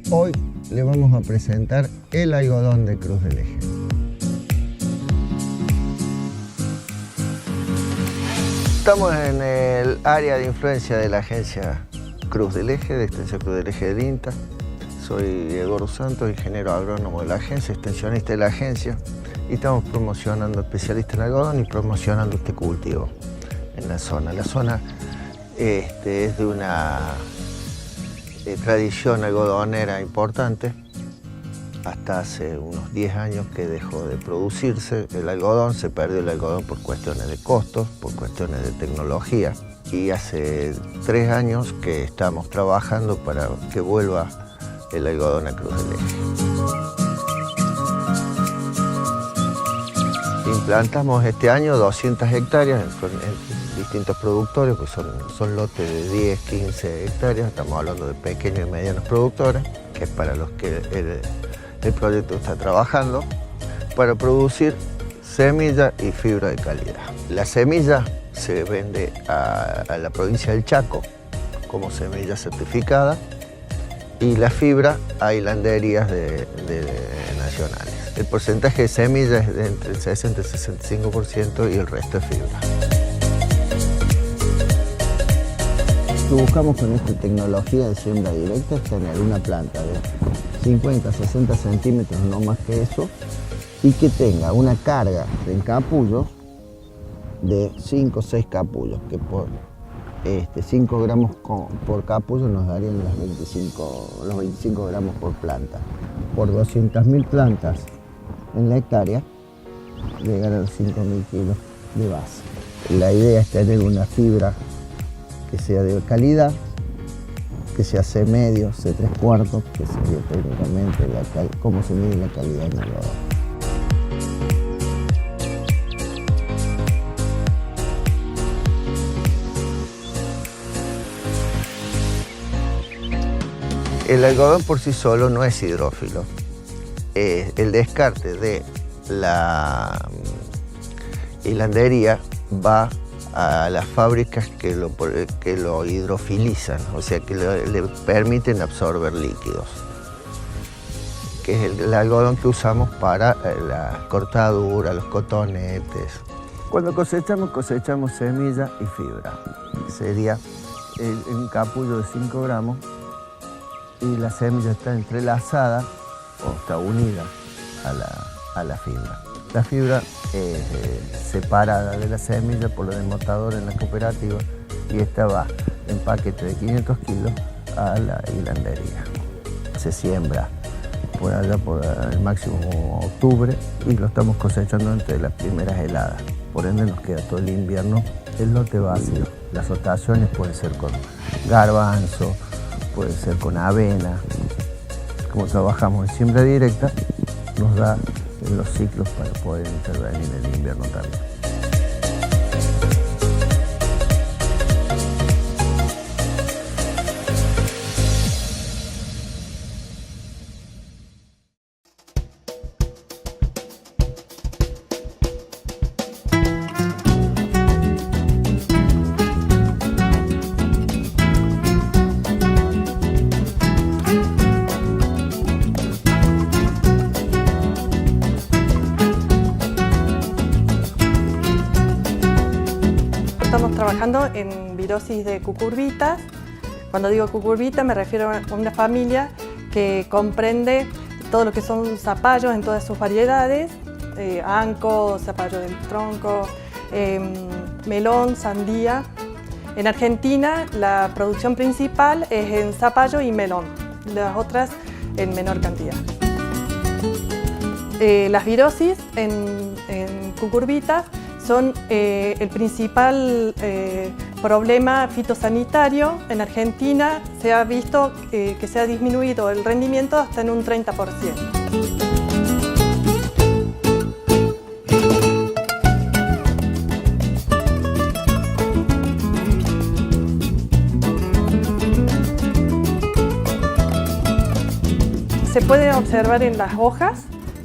Hoy le vamos a presentar el algodón de Cruz del Eje. Estamos en el área de influencia de la agencia Cruz del Eje, de Extensión Cruz del Eje del INTA. Soy Eduardo Santos, ingeniero agrónomo de la agencia, extensionista de la agencia, y estamos promocionando, especialista en algodón, y promocionando este cultivo en la zona. La zona es de una tradición algodonera importante. Hasta hace unos 10 años que dejó de producirse el algodón, se perdió el algodón por cuestiones de costos, por cuestiones de tecnología. Y hace 3 años que estamos trabajando para que vuelva el algodón a Cruz del Eje. Implantamos este año 200 hectáreas en distintos productores, pues son lotes de 10, 15 hectáreas, estamos hablando de pequeños y medianos productores, que es para los que el proyecto está trabajando, para producir semilla y fibra de calidad. La semilla se vende a la provincia del Chaco como semilla certificada y la fibra a hilanderías nacionales. El porcentaje de semilla es de entre el 60 y el 65% y el resto es fibra. Lo que buscamos con esta tecnología de siembra directa es tener una planta de 50, 60 centímetros, no más que eso, y que tenga una carga de encapullos de 5 o 6 capullos, que por 5 gramos por capullo nos darían los 25 gramos por planta. Por 200.000 plantas en la hectárea, llegar a los 5.000 kilos de base. La idea es tener una fibra que sea de calidad, que sea C-medio, C3/4, que sería técnicamente cómo se mide la calidad en el algodón. El algodón por sí solo no es hidrófilo. El descarte de la hilandería va a las fábricas que lo hidrofilizan, o sea, que le permiten absorber líquidos, que es el algodón que usamos para la cortadura, los cotonetes. Cuando cosechamos semilla y fibra. Sería un capullo de 5 gramos y la semilla está entrelazada o está unida a la fibra. La fibra es separada de la semilla por los desmotadores en la cooperativa y esta va en paquete de 500 kilos a la hilandería. Se siembra por allá por el máximo octubre y lo estamos cosechando entre las primeras heladas. Por ende nos queda todo el invierno el lote vacío. Las rotaciones pueden ser con garbanzo, puede ser con avena. Como trabajamos en siembra directa, nos da en los ciclos para poder intervenir en el invierno también. Estamos trabajando en virosis de cucurbitas. Cuando digo cucurbita me refiero a una familia que comprende todo lo que son zapallos en todas sus variedades, anco, zapallo del tronco, melón, sandía. En Argentina la producción principal es en zapallo y melón, las otras en menor cantidad. Las virosis en cucurbitas son el principal problema fitosanitario. En Argentina se ha visto que se ha disminuido el rendimiento hasta en un 30%. Se puede observar en las hojas,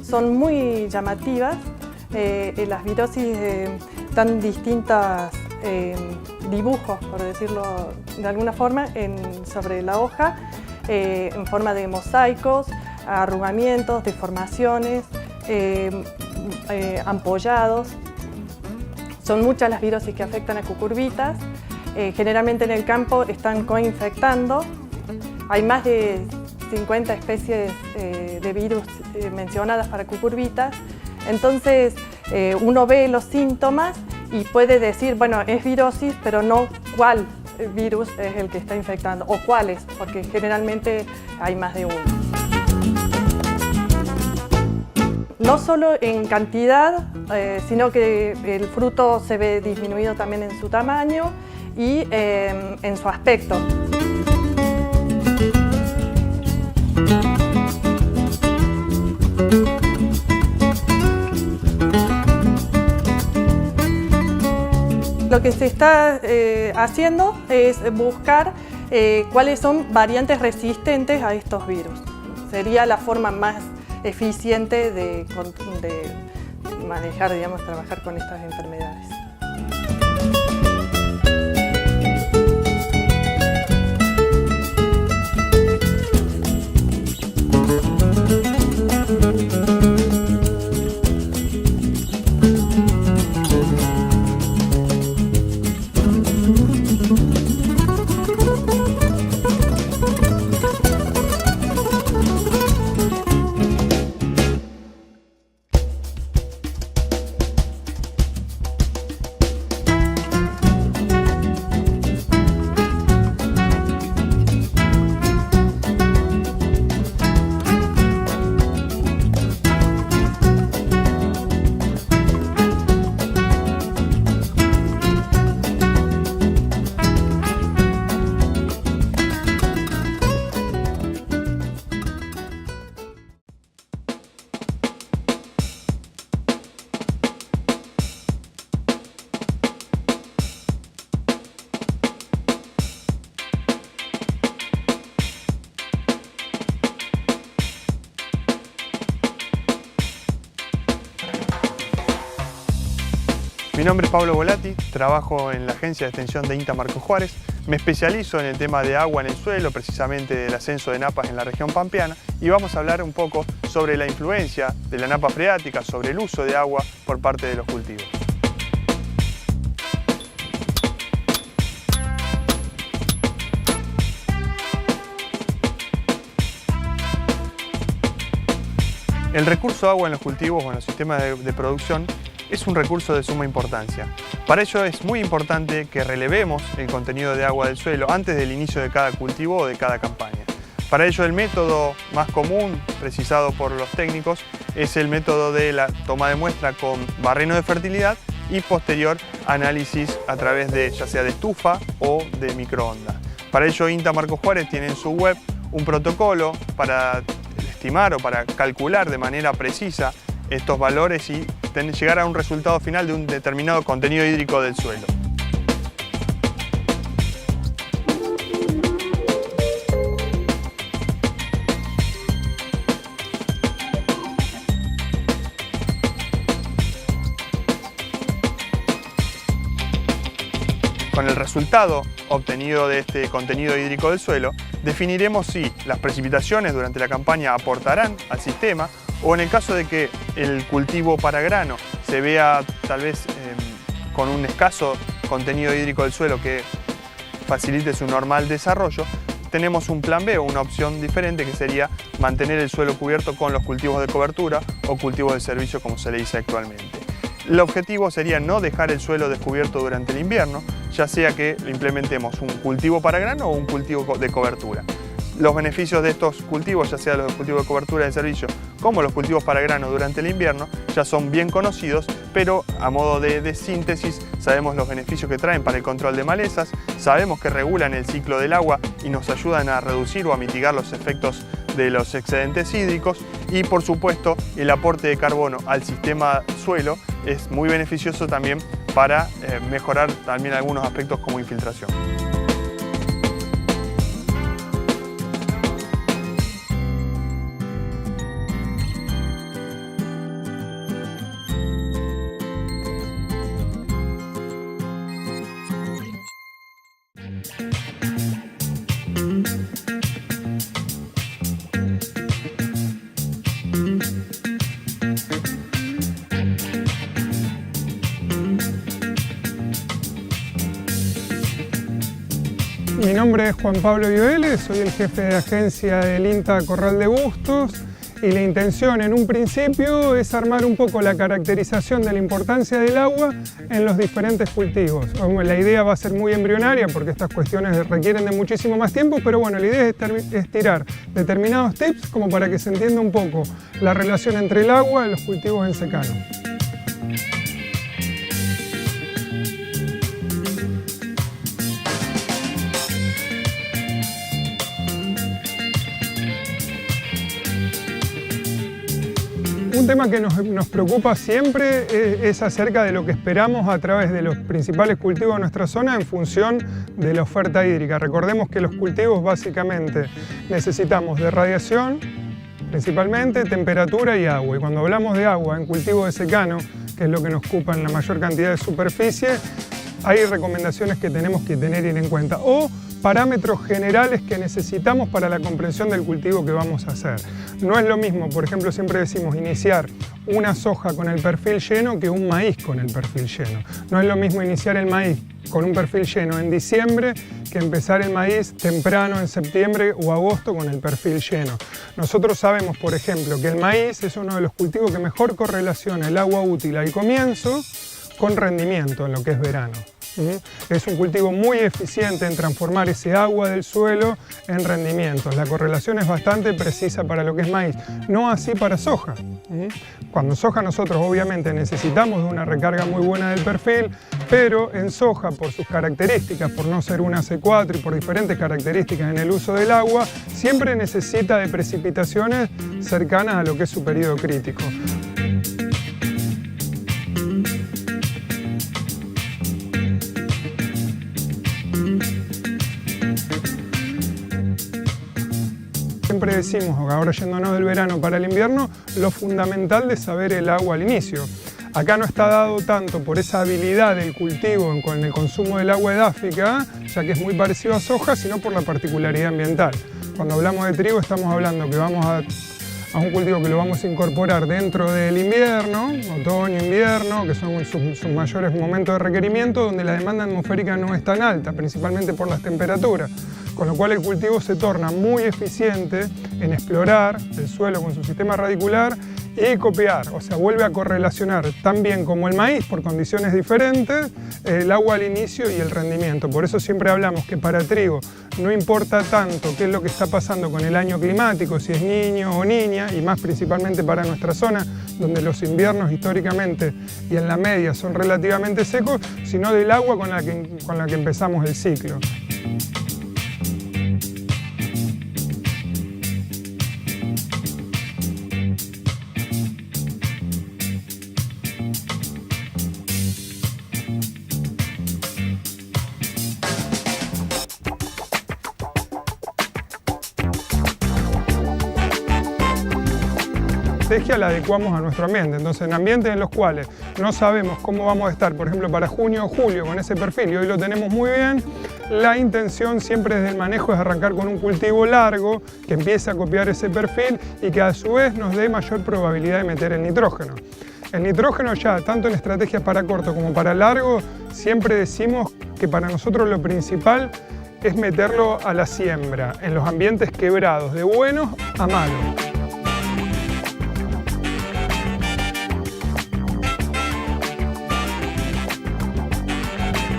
son muy llamativas. Las virosis están distintos dibujos, por decirlo de alguna forma, sobre la hoja. en forma de mosaicos, arrugamientos, deformaciones, ampollados. Son muchas las virosis que afectan a cucurbitas. Generalmente en el campo están coinfectando. Hay más de 50 especies de virus mencionadas para cucurbitas. Entonces uno ve los síntomas y puede decir, bueno, es virosis, pero no cuál virus es el que está infectando o cuáles, porque generalmente hay más de uno. No solo en cantidad, sino que el fruto se ve disminuido también en su tamaño y en su aspecto. Lo que se está haciendo es buscar cuáles son variantes resistentes a estos virus. Sería la forma más eficiente de manejar, digamos, trabajar con estas enfermedades. Mi nombre es Pablo Volati, trabajo en la agencia de extensión de INTA Marcos Juárez. Me especializo en el tema de agua en el suelo, precisamente del ascenso de napas en la región pampeana, y vamos a hablar un poco sobre la influencia de la napa freática sobre el uso de agua por parte de los cultivos. El recurso agua en los cultivos o en los sistemas de producción es un recurso de suma importancia. Para ello es muy importante que relevemos el contenido de agua del suelo antes del inicio de cada cultivo o de cada campaña. Para ello el método más común precisado por los técnicos es el método de la toma de muestra con barreno de fertilidad y posterior análisis a través de ya sea de estufa o de microondas. Para ello INTA Marcos Juárez tiene en su web un protocolo para estimar o para calcular de manera precisa estos valores y llegar a un resultado final de un determinado contenido hídrico del suelo. Con el resultado obtenido de este contenido hídrico del suelo, definiremos si las precipitaciones durante la campaña aportarán al sistema o en el caso de que el cultivo para grano se vea tal vez con un escaso contenido hídrico del suelo que facilite su normal desarrollo, tenemos un plan B o una opción diferente que sería mantener el suelo cubierto con los cultivos de cobertura o cultivos de servicio como se le dice actualmente. El objetivo sería no dejar el suelo descubierto durante el invierno, ya sea que implementemos un cultivo para grano o un cultivo de cobertura. Los beneficios de estos cultivos, ya sea los cultivos de cobertura de servicio como los cultivos para grano durante el invierno, ya son bien conocidos, pero a modo de síntesis sabemos los beneficios que traen para el control de malezas, sabemos que regulan el ciclo del agua y nos ayudan a reducir o a mitigar los efectos de los excedentes hídricos y por supuesto el aporte de carbono al sistema suelo es muy beneficioso también para mejorar también algunos aspectos como infiltración. nombre es Juan Pablo Ioele, soy el jefe de agencia del INTA Corral de Bustos y la intención en un principio es armar un poco la caracterización de la importancia del agua en los diferentes cultivos. La idea va a ser muy embrionaria porque estas cuestiones requieren de muchísimo más tiempo, pero bueno, la idea es tirar determinados tips como para que se entienda un poco la relación entre el agua y los cultivos en secano. Un tema que nos preocupa siempre es acerca de lo que esperamos a través de los principales cultivos de nuestra zona en función de la oferta hídrica. Recordemos que los cultivos básicamente necesitamos de radiación, principalmente temperatura y agua. Y cuando hablamos de agua en cultivo de secano, que es lo que nos ocupa en la mayor cantidad de superficie, hay recomendaciones que tenemos que tener en cuenta o parámetros generales que necesitamos para la comprensión del cultivo que vamos a hacer. No es lo mismo, por ejemplo, siempre decimos iniciar una soja con el perfil lleno que un maíz con el perfil lleno. No es lo mismo iniciar el maíz con un perfil lleno en diciembre que empezar el maíz temprano en septiembre o agosto con el perfil lleno. Nosotros sabemos, por ejemplo, que el maíz es uno de los cultivos que mejor correlaciona el agua útil al comienzo con rendimiento en lo que es verano. Es un cultivo muy eficiente en transformar ese agua del suelo en rendimientos. La correlación es bastante precisa para lo que es maíz, no así para soja. Cuando soja nosotros obviamente necesitamos de una recarga muy buena del perfil, pero en soja por sus características, por no ser una C4 y por diferentes características en el uso del agua, siempre necesita de precipitaciones cercanas a lo que es su periodo crítico. Siempre decimos, ahora yéndonos del verano para el invierno, lo fundamental de saber el agua al inicio. Acá no está dado tanto por esa habilidad del cultivo con el consumo del agua edáfica, ya que es muy parecido a soja, sino por la particularidad ambiental. Cuando hablamos de trigo estamos hablando que vamos a un cultivo que lo vamos a incorporar dentro del invierno, otoño-invierno, que son sus mayores momentos de requerimiento, donde la demanda atmosférica no es tan alta, principalmente por las temperaturas. Con lo cual el cultivo se torna muy eficiente en explorar el suelo con su sistema radicular y copiar, o sea, vuelve a correlacionar tan bien como el maíz por condiciones diferentes, el agua al inicio y el rendimiento. Por eso siempre hablamos que para trigo no importa tanto qué es lo que está pasando con el año climático, si es niño o niña, y más principalmente para nuestra zona, donde los inviernos históricamente y en la media son relativamente secos, sino del agua con la que empezamos el ciclo. La adecuamos a nuestro ambiente, entonces en ambientes en los cuales no sabemos cómo vamos a estar, por ejemplo para junio o julio con ese perfil y hoy lo tenemos muy bien, la intención siempre desde el manejo es arrancar con un cultivo largo que empiece a copiar ese perfil y que a su vez nos dé mayor probabilidad de meter el nitrógeno. El nitrógeno ya, tanto en estrategias para corto como para largo, siempre decimos que para nosotros lo principal es meterlo a la siembra, en los ambientes quebrados, de buenos a malos.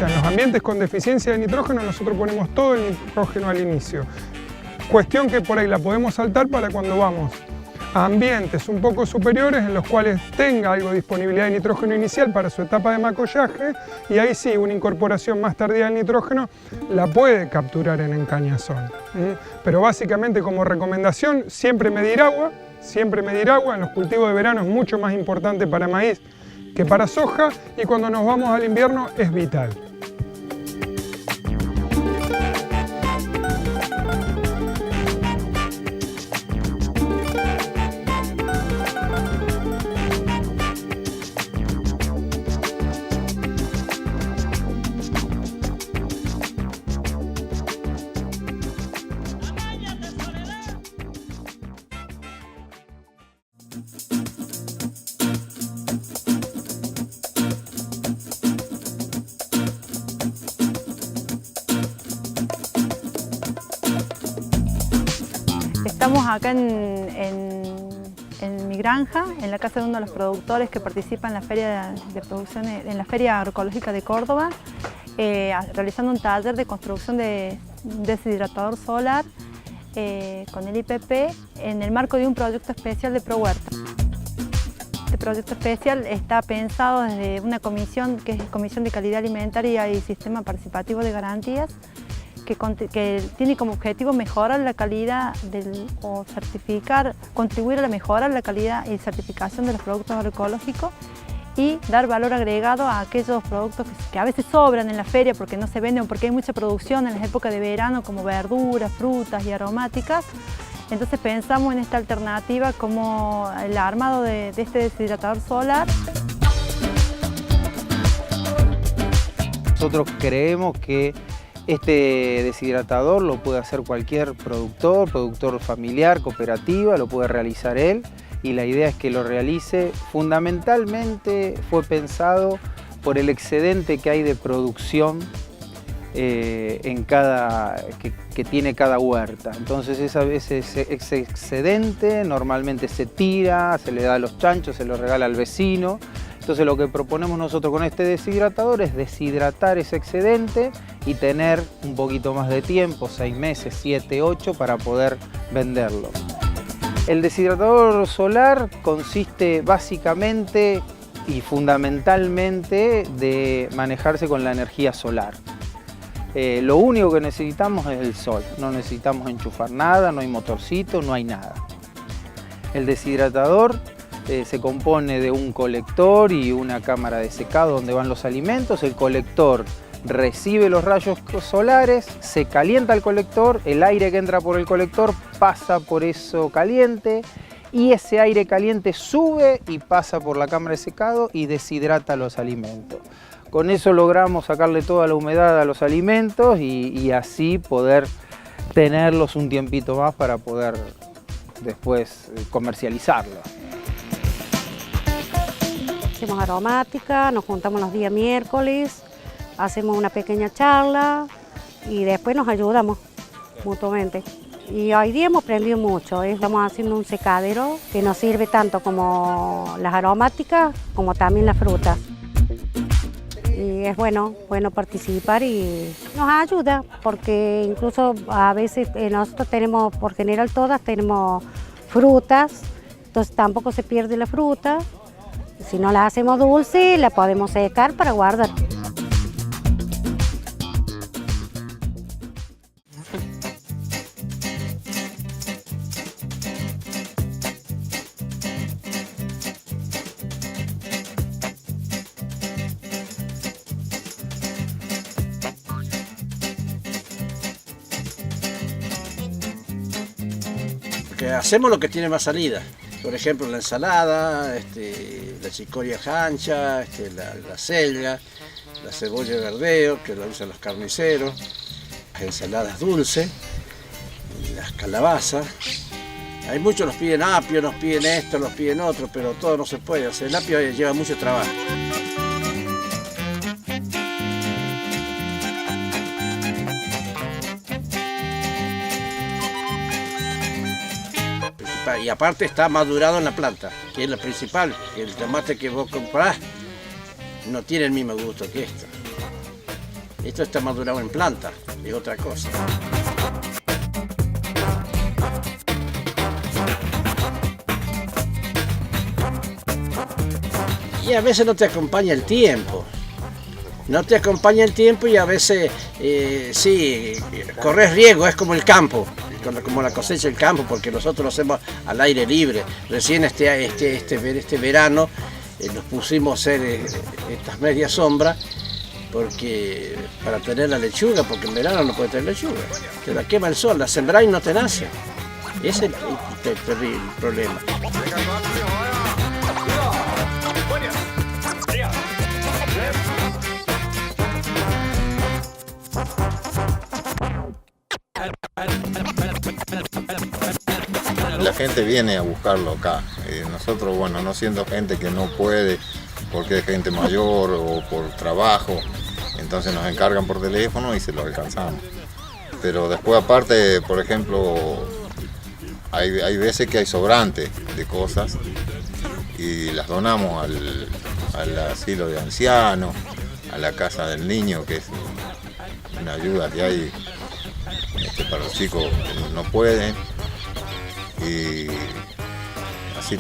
En los ambientes con deficiencia de nitrógeno nosotros ponemos todo el nitrógeno al inicio. Cuestión que por ahí la podemos saltar para cuando vamos a ambientes un poco superiores en los cuales tenga algo de disponibilidad de nitrógeno inicial para su etapa de macollaje y ahí sí, una incorporación más tardía del nitrógeno la puede capturar en encañazón. Pero básicamente como recomendación siempre medir agua, en los cultivos de verano es mucho más importante para maíz que para soja y cuando nos vamos al invierno es vital. Estamos acá en mi granja, en la casa de uno de los productores que participa en la feria de producción, en la Feria Agroecológica de Córdoba, realizando un taller de construcción de un deshidratador solar con el IPP en el marco de un proyecto especial de ProHuerta. Este proyecto especial está pensado desde una comisión que es Comisión de Calidad Alimentaria y Sistema Participativo de Garantías, que tiene como objetivo mejorar la calidad o contribuir a la mejora de la calidad y certificación de los productos agroecológicos y dar valor agregado a aquellos productos que a veces sobran en la feria porque no se venden o porque hay mucha producción en las épocas de verano como verduras, frutas y aromáticas. Entonces pensamos en esta alternativa como el armado de este deshidratador solar. Nosotros creemos que este deshidratador lo puede hacer cualquier productor familiar, cooperativa, lo puede realizar él y la idea es que lo realice. Fundamentalmente fue pensado por el excedente que hay de producción que tiene cada huerta. Entonces ese excedente normalmente se tira, se le da a los chanchos, se lo regala al vecino. Entonces lo que proponemos nosotros con este deshidratador es deshidratar ese excedente y tener un poquito más de tiempo, 6 meses, 7, 8, para poder venderlo. El deshidratador solar consiste básicamente y fundamentalmente de manejarse con la energía solar. Lo único que necesitamos es el sol, no necesitamos enchufar nada, no hay motorcito, no hay nada. El deshidratador se compone de un colector y una cámara de secado donde van los alimentos. El colector recibe los rayos solares, se calienta el colector, el aire que entra por el colector pasa por eso caliente y ese aire caliente sube y pasa por la cámara de secado y deshidrata los alimentos. Con eso logramos sacarle toda la humedad a los alimentos y así poder tenerlos un tiempito más para poder después comercializarlos. Hacemos aromática, nos juntamos los días miércoles, hacemos una pequeña charla y después nos ayudamos mutuamente. Y hoy día hemos aprendido mucho, estamos haciendo un secadero que nos sirve tanto como las aromáticas como también las frutas. Y es bueno participar y nos ayuda porque incluso a veces nosotros tenemos, por general todas tenemos frutas, entonces tampoco se pierde la fruta. Si no la hacemos dulce, la podemos secar para guardar. Porque hacemos lo que tiene más salida. Por ejemplo, la ensalada, la chicoria jancha, la selga, la cebolla de verdeo, que la usan los carniceros, las ensaladas dulces, las calabazas. Hay muchos nos piden apio, nos piden esto, nos piden otro, pero todo no se puede. O sea, el apio lleva mucho trabajo. Y aparte está madurado en la planta, que es lo principal. El tomate que vos comprás no tiene el mismo gusto que esto. Esto está madurado en planta, es otra cosa. Y a veces no te acompaña el tiempo. No te acompaña el tiempo y a veces sí, corres riesgo, es como el campo. Como la cosecha del campo, porque nosotros lo hacemos al aire libre. Recién este verano nos pusimos a hacer estas medias sombras para tener la lechuga, porque en verano no puede tener lechuga. Te la quema el sol, la sembrás y no te nace. Ese es el terrible problema. La gente viene a buscarlo acá. Nosotros, bueno, no siendo gente que no puede porque es gente mayor o por trabajo, entonces nos encargan por teléfono y se lo alcanzamos. Pero después aparte, por ejemplo, hay veces que hay sobrante de cosas y las donamos al asilo de ancianos, a la casa del niño, que es una ayuda que hay para los chicos que no pueden, y así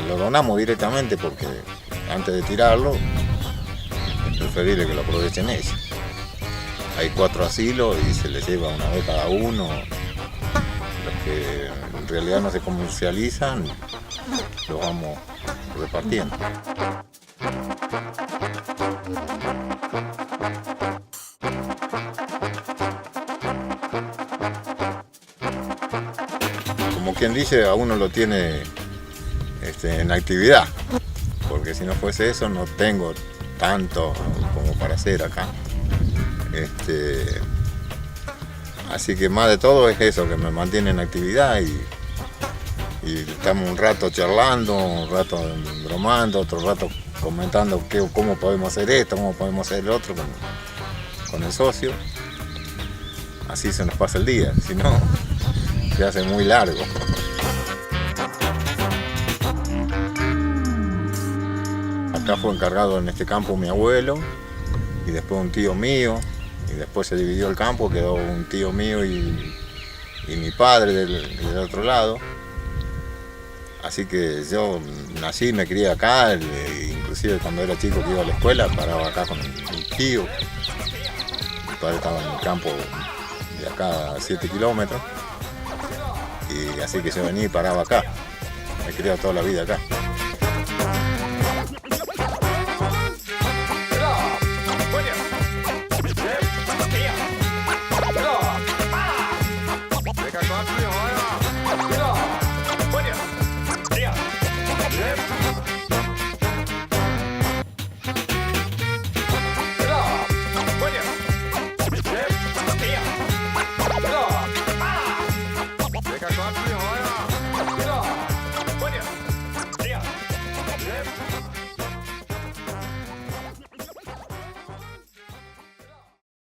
lo donamos directamente porque antes de tirarlo es preferible que lo aprovechen ellos. Hay 4 asilos y se les lleva una vez cada uno. Los que en realidad no se comercializan los vamos repartiendo. Como quien dice, a uno lo tiene en actividad, porque si no fuese eso no tengo tanto como para hacer acá. Así que más de todo es eso, que me mantiene en actividad y estamos un rato charlando, un rato bromando, otro rato comentando cómo podemos hacer esto, cómo podemos hacer el otro con el socio. Así se nos pasa el día, si no se hace muy largo. Acá fue encargado en este campo mi abuelo y después un tío mío, y después se dividió el campo, quedó un tío mío y mi padre del otro lado. Así que yo nací, me crié acá, inclusive cuando era chico que iba a la escuela paraba acá con mi tío. Mi padre estaba en el campo de acá a 7 kilómetros, y así que yo venía y paraba acá. Me he criado toda la vida acá.